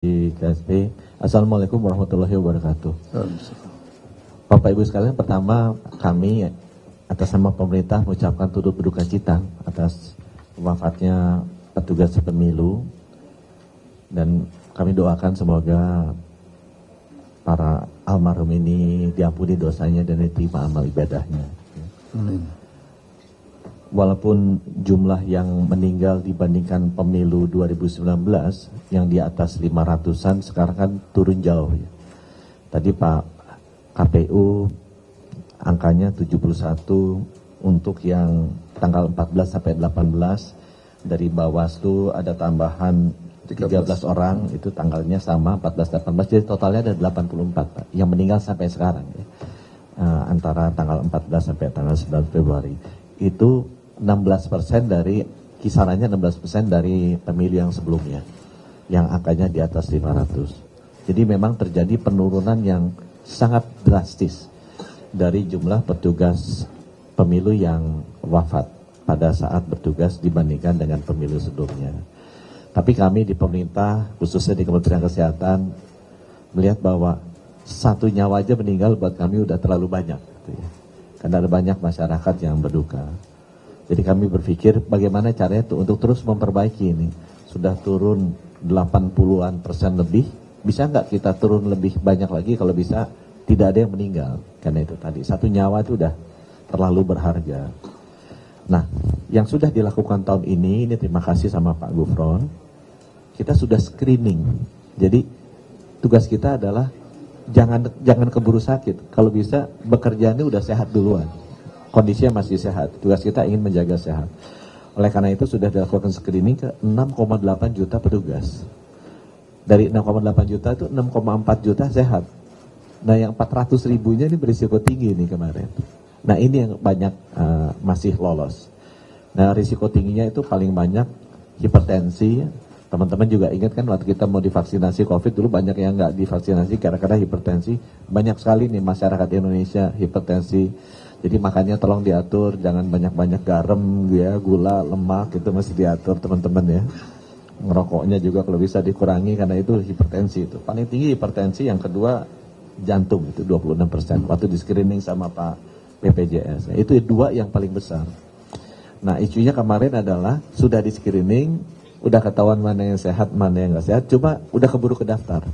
di KSP. Assalamualaikum warahmatullahi wabarakatuh. Bapak Ibu sekalian, pertama kami atas nama pemerintah mengucapkan turut berduka cita atas wafatnya petugas pemilu, dan kami doakan semoga para almarhum ini diampuni dosanya dan diterima amal ibadahnya. Amin. Walaupun jumlah yang meninggal dibandingkan pemilu 2019 yang di atas 500-an, sekarang kan turun jauh ya. Tadi Pak KPU angkanya 71 untuk yang tanggal 14 sampai 18, dari Bawaslu ada tambahan 13 orang, itu tanggalnya sama 14-18, jadi totalnya ada 84 Pak, yang meninggal sampai sekarang ya. Antara tanggal 14 sampai tanggal 9 Februari itu 16% dari kisarannya 16% dari pemilu yang sebelumnya yang angkanya di atas 500. Jadi memang terjadi penurunan yang sangat drastis dari jumlah petugas pemilu yang wafat pada saat bertugas dibandingkan dengan pemilu sebelumnya. Tapi kami di pemerintah, khususnya di Kementerian Kesehatan, melihat bahwa satu nyawa aja meninggal buat kami udah terlalu banyak gitu ya. Karena ada banyak masyarakat yang berduka. Jadi kami berpikir bagaimana caranya untuk terus memperbaiki ini. Sudah turun 80% lebih, bisa nggak kita turun lebih banyak lagi, kalau bisa tidak ada yang meninggal. Karena itu tadi, satu nyawa itu udah terlalu berharga. Nah, yang sudah dilakukan tahun ini terima kasih sama Pak Gufron, kita sudah screening. Jadi tugas kita adalah jangan keburu sakit. Kalau bisa bekerjanya udah sehat duluan. Kondisinya masih sehat, tugas kita ingin menjaga sehat. Oleh karena itu sudah dilakukan screening ke 6,8 juta petugas. Dari 6,8 juta itu 6,4 juta sehat. Nah yang 400 ribunya ini berisiko tinggi nih kemarin. Nah ini yang banyak masih lolos. Nah risiko tingginya itu paling banyak hipertensi. Teman-teman juga ingat kan waktu kita mau divaksinasi COVID dulu banyak yang nggak divaksinasi karena hipertensi. Banyak sekali nih masyarakat Indonesia hipertensi. Jadi makannya tolong diatur, jangan banyak-banyak garam ya, gula, lemak, itu mesti diatur teman-teman ya. Ngerokoknya juga kalau bisa dikurangi karena itu hipertensi itu. Paling tinggi hipertensi, yang kedua jantung itu 26%. Waktu di screening sama Pak BPJS. Itu dua yang paling besar. Nah isunya kemarin adalah sudah di screening, udah ketahuan mana yang sehat, mana yang nggak sehat, coba udah keburu ke daftar.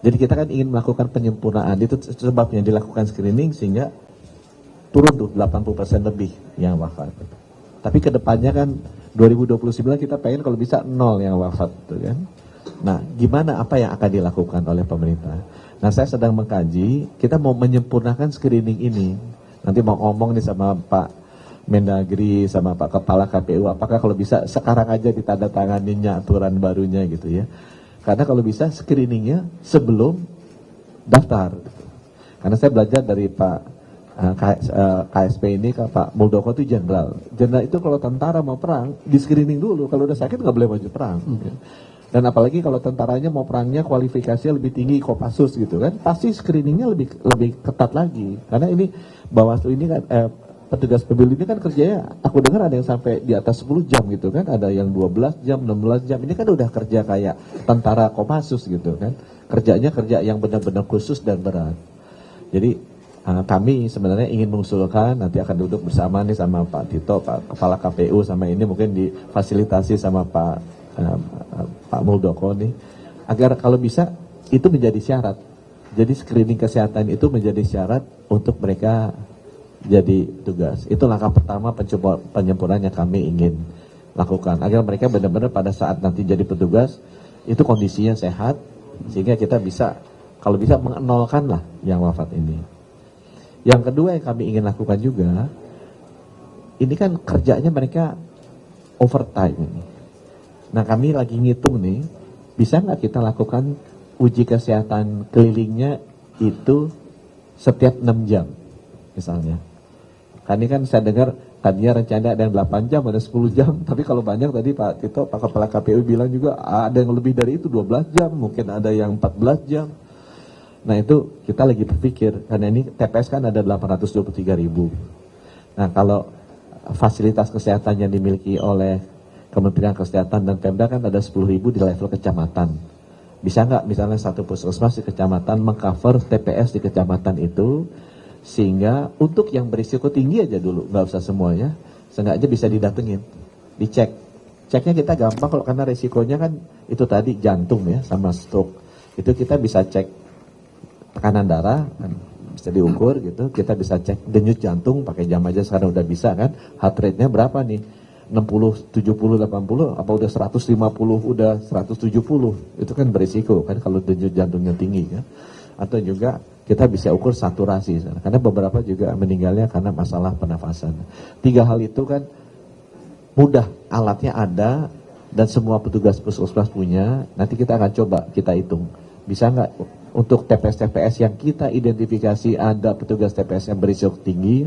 Jadi kita kan ingin melakukan penyempurnaan, itu sebabnya dilakukan screening sehingga turun tuh 80% lebih yang wafat. Tapi kedepannya kan 2029 kita pengen kalau bisa 0 yang wafat tuh kan. Nah gimana, apa yang akan dilakukan oleh pemerintah? Nah saya sedang mengkaji, kita mau menyempurnakan screening ini. Nanti mau ngomong nih sama Pak Mendagri, sama Pak Kepala KPU, apakah kalau bisa sekarang aja ditandatanganinya aturan barunya gitu ya. Karena kalau bisa screeningnya sebelum daftar. Karena saya belajar dari Pak KSP ini ke Pak Muldoko itu jenderal. Jenderal itu kalau tentara mau perang, di screening dulu. Kalau udah sakit nggak boleh maju perang. Dan apalagi kalau tentaranya mau perangnya kualifikasinya lebih tinggi, Kopassus gitu kan, pasti screeningnya lebih ketat lagi. Karena ini Bawaslu ini kan petugas pemilu ini kan kerjanya, aku dengar ada yang sampai di atas 10 jam gitu kan, ada yang 12 jam, 16 jam. Ini kan udah kerja kayak tentara Kopassus gitu kan. Kerjanya kerja yang benar-benar khusus dan berat. Jadi kami sebenarnya ingin mengusulkan, nanti akan duduk bersama nih sama Pak Tito, Pak Kepala KPU, sama ini mungkin difasilitasi sama Pak Muldoko nih, agar kalau bisa itu menjadi syarat. Jadi screening kesehatan itu menjadi syarat untuk mereka jadi tugas. Itu langkah pertama penyempurnaan yang kami ingin lakukan, agar mereka benar-benar pada saat nanti jadi petugas itu kondisinya sehat, sehingga kita bisa kalau bisa mengenolkan lah yang wafat ini. Yang kedua yang kami ingin lakukan juga, ini kan kerjanya mereka overtime ini. Nah kami lagi ngitung nih, bisa nggak kita lakukan uji kesehatan kelilingnya itu setiap 6 jam misalnya. Kan ini kan saya dengar tadinya rencana ada yang 8 jam, ada 10 jam, tapi kalau banyak tadi Pak Tito, Pak Kepala KPU bilang juga ada yang lebih dari itu 12 jam, mungkin ada yang 14 jam. Nah itu kita lagi berpikir, karena ini TPS kan ada 823 ribu. Nah kalau fasilitas kesehatan yang dimiliki oleh Kementerian Kesehatan dan Pemda kan ada 10.000 di level kecamatan. Bisa nggak misalnya satu puskesmas di kecamatan mengcover TPS di kecamatan itu, sehingga untuk yang berisiko tinggi aja dulu, nggak usah semuanya, sengaja bisa didatengin, dicek. Ceknya kita gampang kalau karena resikonya kan itu tadi jantung ya sama stroke. Itu kita bisa cek tekanan darah, kan bisa diukur gitu. Kita bisa cek denyut jantung pakai jam aja sekarang udah bisa kan. Heart rate-nya berapa nih? 60, 70, 80, apa udah 150, udah 170. Itu kan berisiko kan kalau denyut jantungnya tinggi kan. Atau juga kita bisa ukur saturasi. Karena beberapa juga meninggalnya karena masalah pernafasan. 3 hal itu kan mudah, alatnya ada dan semua petugas puskesmas punya. Nanti kita akan coba kita hitung. Bisa nggak untuk TPS-TPS yang kita identifikasi ada petugas TPS yang berisiko tinggi,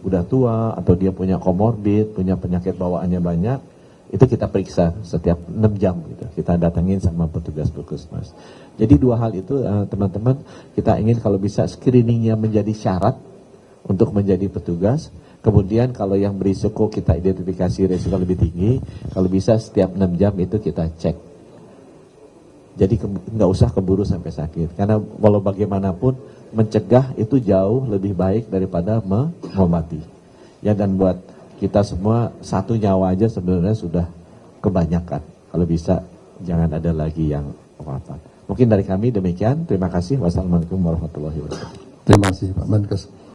udah tua atau dia punya komorbid, punya penyakit bawaannya banyak, itu kita periksa setiap 6 jam gitu. Kita datangin sama petugas puskesmas. Jadi 2 hal itu teman-teman, kita ingin kalau bisa screeningnya menjadi syarat untuk menjadi petugas. Kemudian kalau yang berisiko kita identifikasi risiko lebih tinggi, kalau bisa setiap 6 jam itu kita cek. Jadi nggak usah keburu sampai sakit. Karena walau bagaimanapun mencegah itu jauh lebih baik daripada mengobati. Ya, dan buat kita semua 1 nyawa aja sebenarnya sudah kebanyakan. Kalau bisa jangan ada lagi yang apa-apa. Mungkin dari kami demikian. Terima kasih. Wassalamualaikum warahmatullahi wabarakatuh. Terima kasih Pak Menkes.